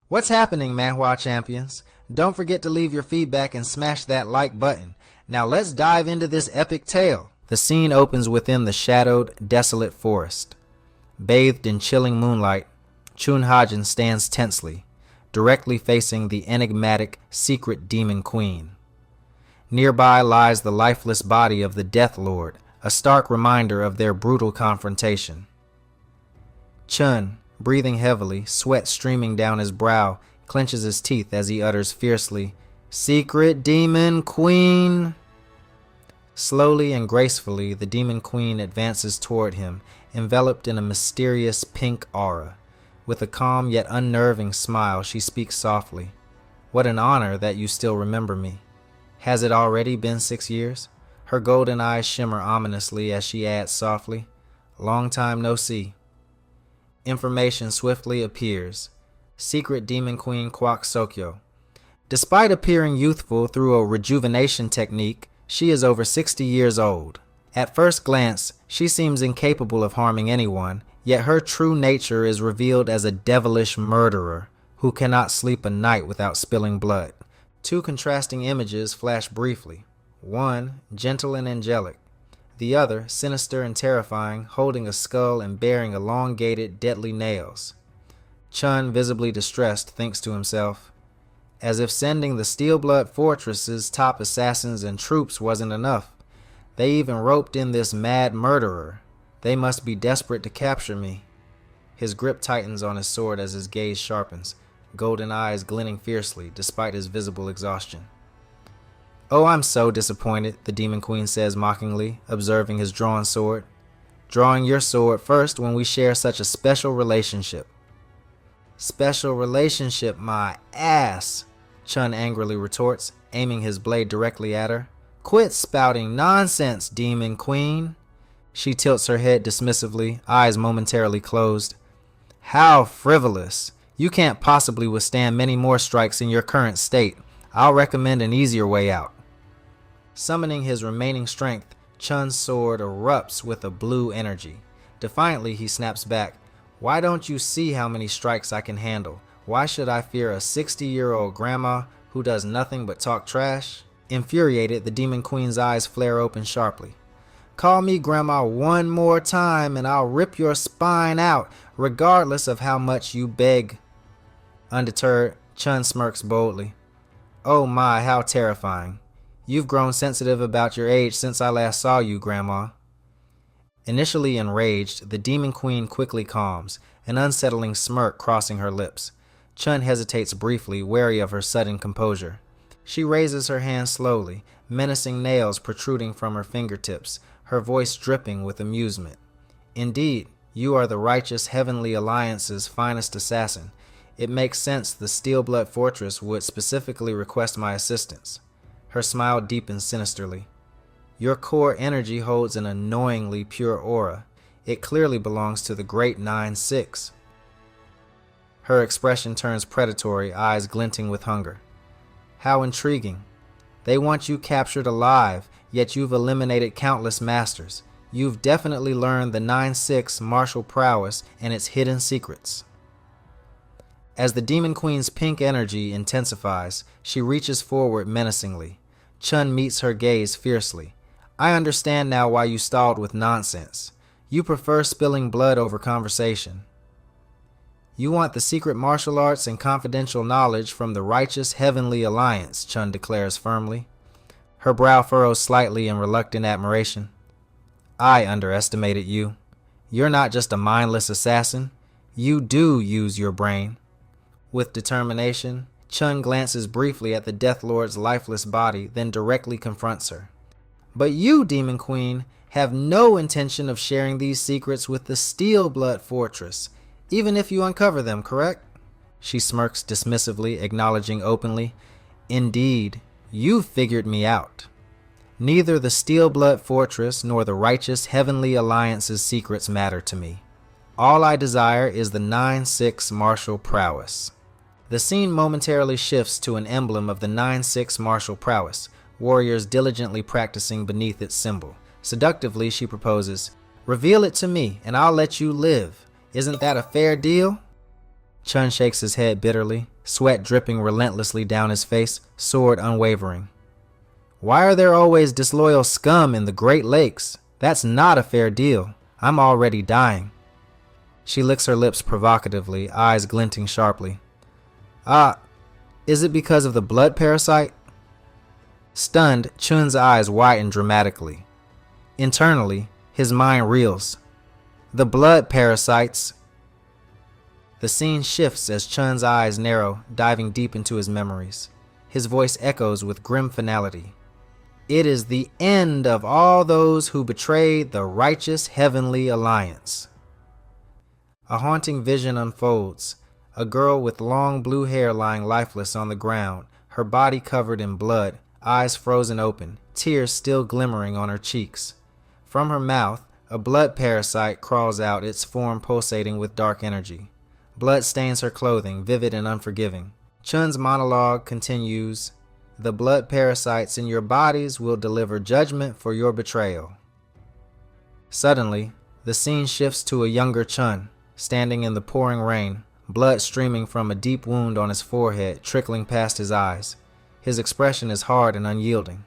What's happening, Manhwa champions? Don't forget to leave your feedback and smash that like button. Now let's dive into this epic tale. The scene opens within the shadowed, desolate forest. Bathed in chilling moonlight, Chun Hajin stands tensely, directly facing the enigmatic, secret demon queen. Nearby lies the lifeless body of the Death Lord, a stark reminder of their brutal confrontation. Chun, breathing heavily, sweat streaming down his brow, clenches his teeth as he utters fiercely, "Secret Demon Queen!" Slowly and gracefully, the Demon Queen advances toward him, enveloped in a mysterious pink aura. With a calm yet unnerving smile, she speaks softly. "What an honor that you still remember me. Has it already been 6 years?" Her golden eyes shimmer ominously as she adds softly, "Long time no see." Information swiftly appears. Secret Demon Queen Kwak Sokyo. Despite appearing youthful through a rejuvenation technique, she is over 60 years old. At first glance, she seems incapable of harming anyone, yet her true nature is revealed as a devilish murderer who cannot sleep a night without spilling blood. Two contrasting images flash briefly. One, gentle and angelic. The other, sinister and terrifying, holding a skull and bearing elongated, deadly nails. Chun, visibly distressed, thinks to himself, as if sending the Steelblood Fortress's top assassins and troops wasn't enough. They even roped in this mad murderer. They must be desperate to capture me. His grip tightens on his sword as his gaze sharpens, golden eyes glinting fiercely despite his visible exhaustion. "Oh, I'm so disappointed," the Demon Queen says mockingly, observing his drawn sword. "Drawing your sword first when we share such a special relationship." "Special relationship, my ass," Chun angrily retorts, aiming his blade directly at her. "Quit spouting nonsense, Demon Queen." She tilts her head dismissively, eyes momentarily closed. "How frivolous. You can't possibly withstand many more strikes in your current state. I'll recommend an easier way out." Summoning his remaining strength, Chun's sword erupts with a blue energy. Defiantly, he snaps back, "Why don't you see how many strikes I can handle? Why should I fear a 60-year-old grandma who does nothing but talk trash?" Infuriated, the Demon Queen's eyes flare open sharply. "Call me grandma one more time and I'll rip your spine out, regardless of how much you beg." Undeterred, Chun smirks boldly. "Oh my, how terrifying. You've grown sensitive about your age since I last saw you, Grandma." Initially enraged, the Demon Queen quickly calms, an unsettling smirk crossing her lips. Chun hesitates briefly, wary of her sudden composure. She raises her hand slowly, menacing nails protruding from her fingertips, her voice dripping with amusement. "Indeed, you are the righteous Heavenly Alliance's finest assassin. It makes sense the Steelblood Fortress would specifically request my assistance." Her smile deepens sinisterly. "Your core energy holds an annoyingly pure aura. It clearly belongs to the great Nine Sects." Her expression turns predatory, eyes glinting with hunger. "How intriguing. They want you captured alive, yet you've eliminated countless masters. You've definitely learned the Nine Sects Martial Prowess and its hidden secrets." As the Demon Queen's pink energy intensifies, she reaches forward menacingly. Chun meets her gaze fiercely. "I understand now why you stalled with nonsense. You prefer spilling blood over conversation. You want the secret martial arts and confidential knowledge from the righteous Heavenly Alliance," Chun declares firmly. Her brow furrows slightly in reluctant admiration. "I underestimated you. You're not just a mindless assassin. You do use your brain." With determination, Chun glances briefly at the Death Lord's lifeless body, then directly confronts her. "But you, Demon Queen, have no intention of sharing these secrets with the Steelblood Fortress, even if you uncover them, correct?" She smirks dismissively, acknowledging openly, "Indeed, you've figured me out. Neither the Steelblood Fortress nor the righteous Heavenly Alliance's secrets matter to me. All I desire is the Nine Sects Martial Prowess." The scene momentarily shifts to an emblem of the Nine Sects Martial Prowess, warriors diligently practicing beneath its symbol. Seductively, she proposes, "Reveal it to me, and I'll let you live. Isn't that a fair deal?" Chun shakes his head bitterly, sweat dripping relentlessly down his face, sword unwavering. Why are there always disloyal scum in the Great Lakes? That's not a fair deal. I'm already dying. She licks her lips provocatively, eyes glinting sharply. Is it because of the blood parasite? Stunned, Chun's eyes widen dramatically. Internally, his mind reels. The blood parasites. The scene shifts as Chun's eyes narrow, diving deep into his memories. His voice echoes with grim finality. It is the end of all those who betrayed the righteous heavenly alliance. A haunting vision unfolds. A girl with long blue hair lying lifeless on the ground, her body covered in blood, eyes frozen open, tears still glimmering on her cheeks. From her mouth, a blood parasite crawls out, its form pulsating with dark energy. Blood stains her clothing, vivid and unforgiving. Chun's monologue continues. The blood parasites in your bodies will deliver judgment for your betrayal. Suddenly, the scene shifts to a younger Chun, standing in the pouring rain, blood streaming from a deep wound on his forehead, trickling past his eyes. His expression is hard and unyielding.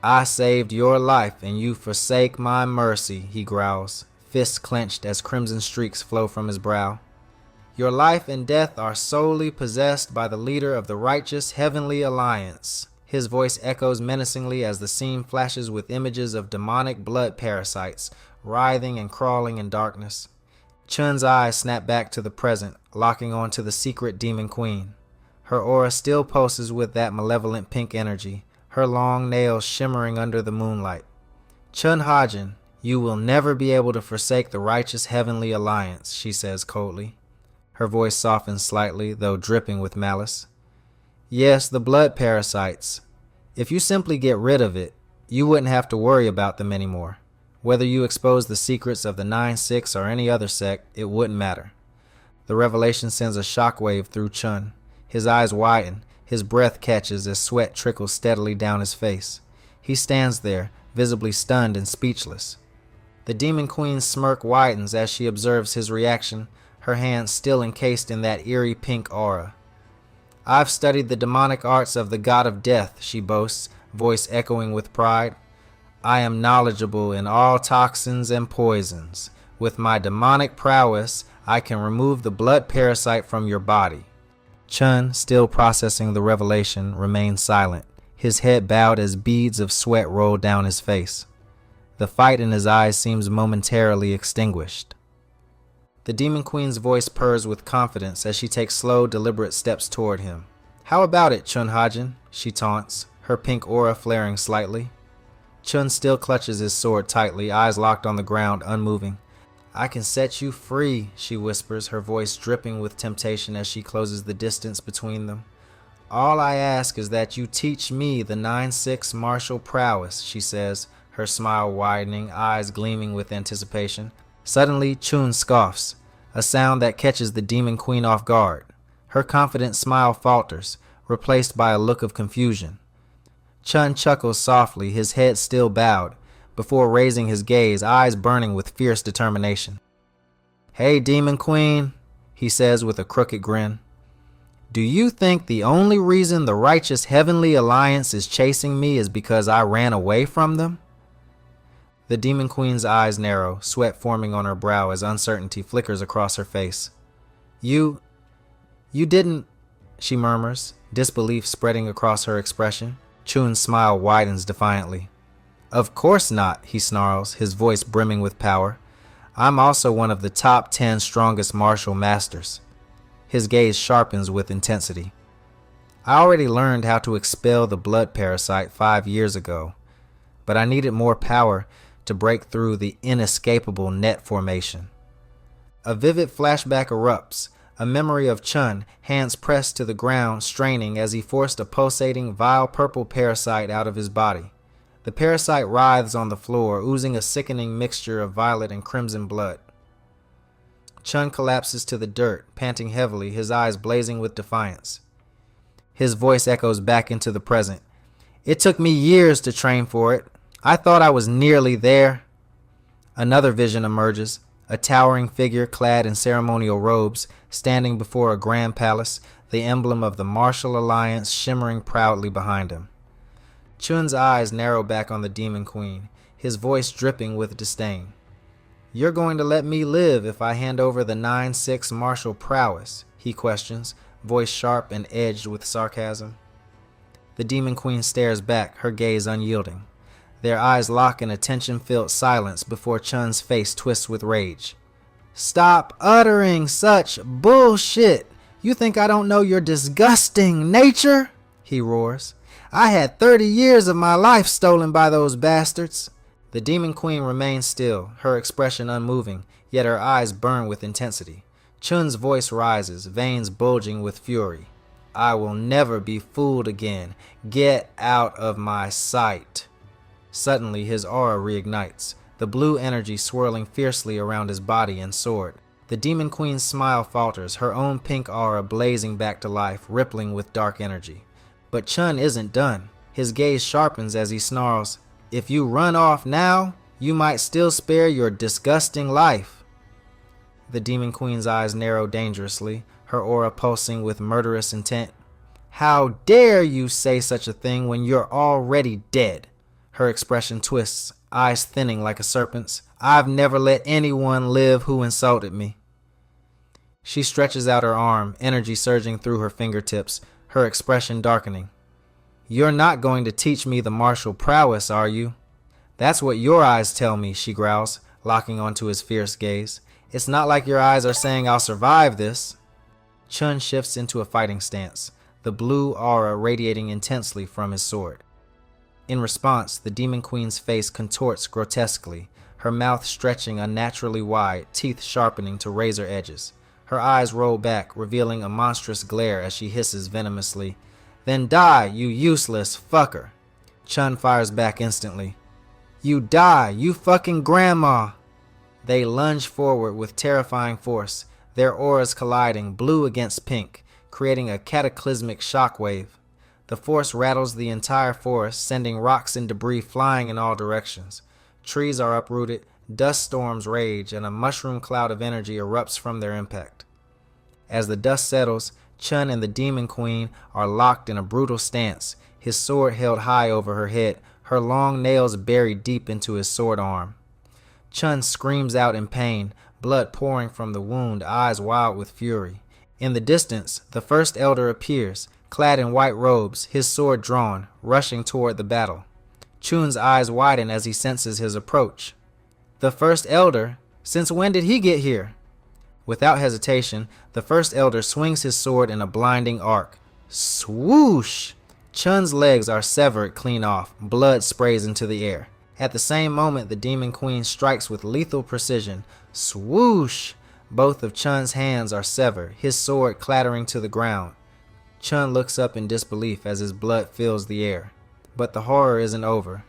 I saved your life and you forsake my mercy, he growls, fists clenched as crimson streaks flow from his brow. Your life and death are solely possessed by the leader of the righteous heavenly alliance. His voice echoes menacingly as the scene flashes with images of demonic blood parasites, writhing and crawling in darkness. Chun's eyes snap back to the present, locking onto the secret demon queen. Her aura still pulses with that malevolent pink energy, her long nails shimmering under the moonlight. Chun Hajin, you will never be able to forsake the righteous heavenly alliance, she says coldly. Her voice softens slightly, though dripping with malice. Yes, the blood parasites. If you simply get rid of it, you wouldn't have to worry about them anymore. Whether you expose the secrets of the Nine Sects or any other sect, it wouldn't matter. The revelation sends a shockwave through Chun. His eyes widen, his breath catches as sweat trickles steadily down his face. He stands there, visibly stunned and speechless. The demon queen's smirk widens as she observes his reaction, her hands still encased in that eerie pink aura. I've studied the demonic arts of the god of death, she boasts, voice echoing with pride. I am knowledgeable in all toxins and poisons. With my demonic prowess, I can remove the blood parasite from your body. Chun, still processing the revelation, remains silent, his head bowed as beads of sweat roll down his face. The fight in his eyes seems momentarily extinguished. The demon queen's voice purrs with confidence as she takes slow, deliberate steps toward him. How about it, Chun Hajin? She taunts, her pink aura flaring slightly. Chun still clutches his sword tightly, eyes locked on the ground, unmoving. I can set you free, she whispers, her voice dripping with temptation as she closes the distance between them. All I ask is that you teach me the Nine Sects Martial Prowess, she says, her smile widening, eyes gleaming with anticipation. Suddenly, Chun scoffs, a sound that catches the demon queen off guard. Her confident smile falters, replaced by a look of confusion. Chun chuckles softly, his head still bowed, before raising his gaze, eyes burning with fierce determination. Hey, demon queen, he says with a crooked grin. Do you think the only reason the righteous heavenly alliance is chasing me is because I ran away from them? The demon queen's eyes narrow, sweat forming on her brow as uncertainty flickers across her face. You didn't, she murmurs, disbelief spreading across her expression. Chun's smile widens defiantly. Of course not, he snarls, his voice brimming with power. I'm also one of the top 10 strongest martial masters. His gaze sharpens with intensity. I already learned how to expel the blood parasite 5 years ago, but I needed more power to break through the inescapable net formation. A vivid flashback erupts, a memory of Chun, hands pressed to the ground, straining as he forced a pulsating, vile purple parasite out of his body. The parasite writhes on the floor, oozing a sickening mixture of violet and crimson blood. Chun collapses to the dirt, panting heavily, his eyes blazing with defiance. His voice echoes back into the present. It took me years to train for it. I thought I was nearly there. Another vision emerges, a towering figure clad in ceremonial robes, standing before a grand palace, the emblem of the martial alliance shimmering proudly behind him. Chun's eyes narrow back on the Demon Queen, his voice dripping with disdain. "You're going to let me live if I hand over the 9 Sects Martial Prowess?" he questions, voice sharp and edged with sarcasm. The Demon Queen stares back, her gaze unyielding. Their eyes lock in a tension-filled silence before Chun's face twists with rage. "Stop uttering such bullshit! You think I don't know your disgusting nature?" he roars. "I had 30 years of my life stolen by those bastards." The Demon Queen remains still, her expression unmoving, yet her eyes burn with intensity. Chun's voice rises, veins bulging with fury. "I will never be fooled again. Get out of my sight." Suddenly, his aura reignites, the blue energy swirling fiercely around his body and sword. The Demon Queen's smile falters, her own pink aura blazing back to life, rippling with dark energy. But Chun isn't done. His gaze sharpens as he snarls, "If you run off now, you might still spare your disgusting life." The Demon Queen's eyes narrow dangerously, her aura pulsing with murderous intent. "How dare you say such a thing when you're already dead?" Her expression twists, eyes thinning like a serpent's. "I've never let anyone live who insulted me." She stretches out her arm, energy surging through her fingertips, her expression darkening. "You're not going to teach me the martial prowess, are you?" "That's what your eyes tell me," she growls, locking onto his fierce gaze. "It's not like your eyes are saying I'll survive this." Chun shifts into a fighting stance, the blue aura radiating intensely from his sword. In response, the Demon Queen's face contorts grotesquely, her mouth stretching unnaturally wide, teeth sharpening to razor edges. Her eyes roll back, revealing a monstrous glare as she hisses venomously, "Then die, you useless fucker." Chun fires back instantly. "You die, you fucking grandma." They lunge forward with terrifying force, their auras colliding, blue against pink, creating a cataclysmic shockwave. The force rattles the entire forest, sending rocks and debris flying in all directions. Trees are uprooted, dust storms rage, and a mushroom cloud of energy erupts from their impact. As the dust settles, Chun and the Demon Queen are locked in a brutal stance, his sword held high over her head, her long nails buried deep into his sword arm. Chun screams out in pain, blood pouring from the wound, eyes wild with fury. In the distance, the first elder appears, clad in white robes, his sword drawn, rushing toward the battle. Chun's eyes widen as he senses his approach. "The first elder? Since when did he get here?" Without hesitation, the first elder swings his sword in a blinding arc. Swoosh! Chun's legs are severed clean off, blood sprays into the air. At the same moment, the Demon Queen strikes with lethal precision. Swoosh! Both of Chun's hands are severed, his sword clattering to the ground. Chun looks up in disbelief as his blood fills the air. But the horror isn't over.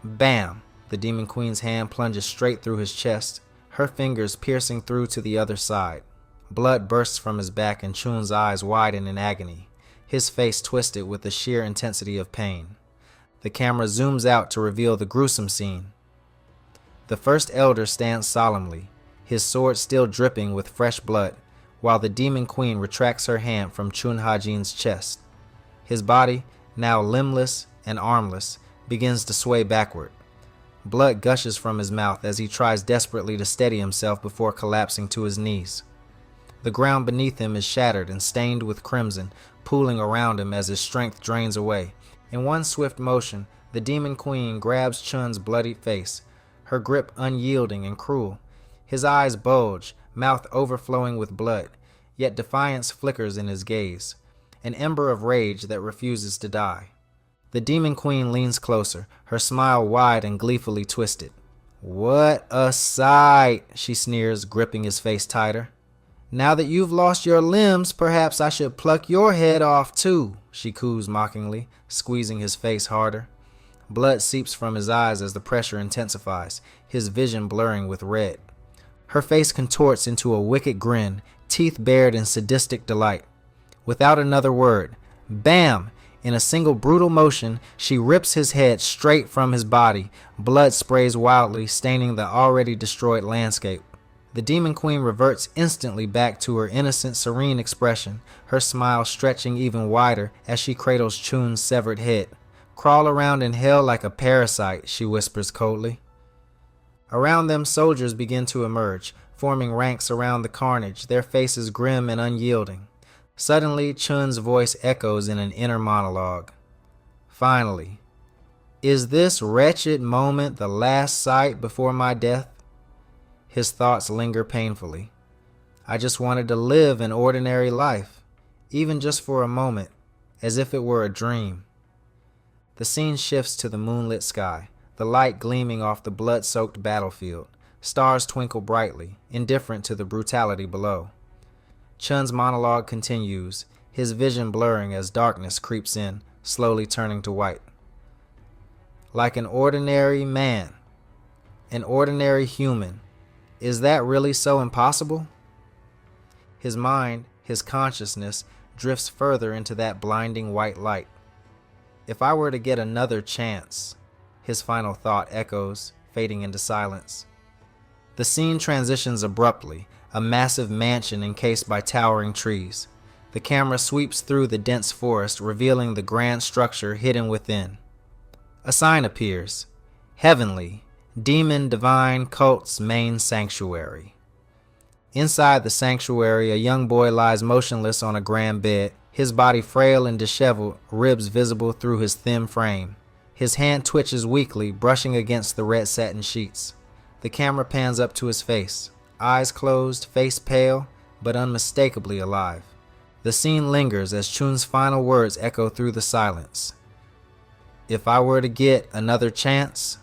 Bam! The Demon Queen's hand plunges straight through his chest, her fingers piercing through to the other side. Blood bursts from his back and Chun's eyes widen in agony, his face twisted with the sheer intensity of pain. The camera zooms out to reveal the gruesome scene. The first elder stands solemnly, his sword still dripping with fresh blood, while the Demon Queen retracts her hand from Chun Hajin's chest. His body, now limbless and armless, begins to sway backward. Blood gushes from his mouth as he tries desperately to steady himself before collapsing to his knees. The ground beneath him is shattered and stained with crimson, pooling around him as his strength drains away. In one swift motion, the Demon Queen grabs Chun's bloodied face, her grip unyielding and cruel. His eyes bulge, mouth overflowing with blood, yet defiance flickers in his gaze, an ember of rage that refuses to die. The Demon Queen leans closer, her smile wide and gleefully twisted. "What a sight," she sneers, gripping his face tighter. "Now that you've lost your limbs, perhaps I should pluck your head off too," she coos mockingly, squeezing his face harder. Blood seeps from his eyes as the pressure intensifies, his vision blurring with red. Her face contorts into a wicked grin, teeth bared in sadistic delight. Without another word, bam! In a single brutal motion, she rips his head straight from his body. Blood sprays wildly, staining the already destroyed landscape. The Demon Queen reverts instantly back to her innocent, serene expression, her smile stretching even wider as she cradles Chun's severed head. "Crawl around in hell like a parasite," she whispers coldly. Around them, soldiers begin to emerge, forming ranks around the carnage, their faces grim and unyielding. Suddenly, Chun's voice echoes in an inner monologue. "Finally, is this wretched moment the last sight before my death?" His thoughts linger painfully. "I just wanted to live an ordinary life, even just for a moment, as if it were a dream." The scene shifts to the moonlit sky, the light gleaming off the blood-soaked battlefield. Stars twinkle brightly, indifferent to the brutality below. Chun's monologue continues, his vision blurring as darkness creeps in, slowly turning to white. "Like an ordinary man, an ordinary human. Is that really so impossible?" His mind, his consciousness, drifts further into that blinding white light. "If I were to get another chance," his final thought echoes, fading into silence. The scene transitions abruptly, a massive mansion encased by towering trees. The camera sweeps through the dense forest, revealing the grand structure hidden within. A sign appears, "Heavenly, Demon Divine Cult's Main Sanctuary." Inside the sanctuary, a young boy lies motionless on a grand bed, his body frail and disheveled, ribs visible through his thin frame. His hand twitches weakly, brushing against the red satin sheets. The camera pans up to his face, eyes closed, face pale, but unmistakably alive. The scene lingers as Chun's final words echo through the silence. "If I were to get another chance?"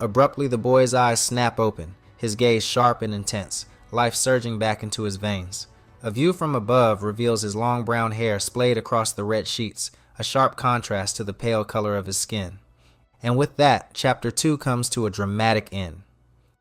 Abruptly, the boy's eyes snap open, his gaze sharp and intense, life surging back into his veins. A view from above reveals his long brown hair splayed across the red sheets, a sharp contrast to the pale color of his skin. And with that, Chapter 2 comes to a dramatic end.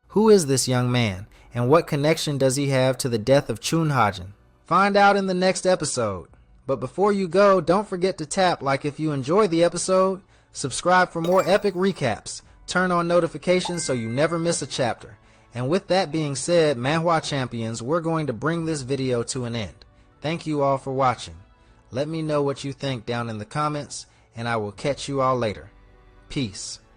Who is this young man, and what connection does he have to the death of Chun Hajin? Find out in the next episode. But before you go, don't forget to tap like if you enjoyed the episode, subscribe for more epic recaps, turn on notifications so you never miss a chapter. And with that being said, Manhwa Champions, we're going to bring this video to an end. Thank you all for watching. Let me know what you think down in the comments, and I will catch you all later. Peace.